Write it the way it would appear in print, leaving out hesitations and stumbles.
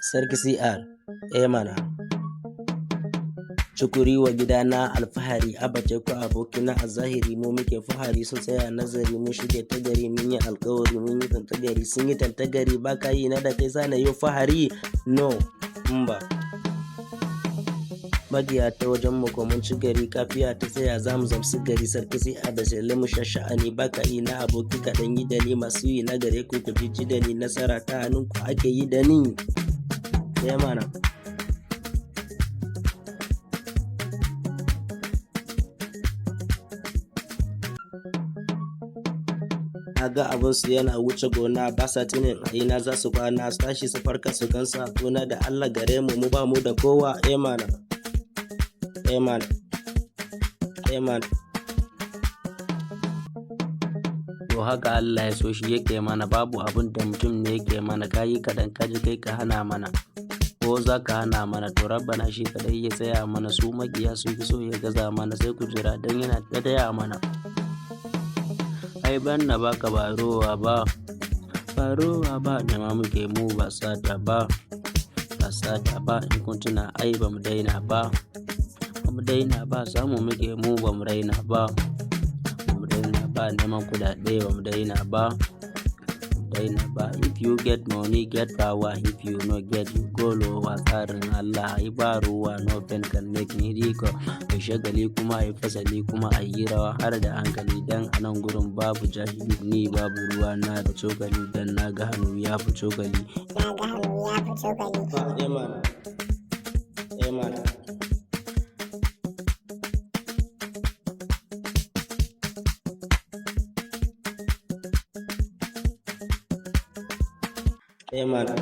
Sarki CR, mana. Cukuri wa gidana alfahari, abace ko abokina a zahiri mu muke fahari sun tsaya nazari mun shige ta gari mun yi alkawari mun yi tantagari sun yi tantagari ba ka yi na da kai zana yi fahari no mba. Magiya ta wajen mu mun ci gari kafiya ta tsaya za mu zamsu gari sarki CR da shele mu shasha'ani ba ka yi na aboki kaɗan yi da ni masu yi na gare ku ji da ni nasara ta hannun ku ake yi da ni. Mana. Ga abinsu yana wuce gona ba sa tunin a ina za su kwana su tashi su farka su gansa gona da Allah gare mu mu ba mu da kowa mana. To haka Allah ya so shi yake mana babu abin da mutum ne yake mana kayi kadan kaji kai ka hana mana ko za ka hana mana to rabbana shi kadai ya tsaya mana su magiya su fi so ya gaza mana sai ku jira dan yana ta taya mana. Ai ban na baka barowa ba nema muke mu ba sata ba in kun tuna ai ba mu daina ba samu muke mu ba mu raina ba neman kudade ba mu daina ba if you get money get power if you no get you go lower tsarin Allah ai ba ruwa no pen can make me riko ai shagali kuma ai fasali kuma ai yi rawa har da hankali dan anan gurin babu jahili ni babu ruwa na da cokali dan na ga hannu ya fi cokali mana.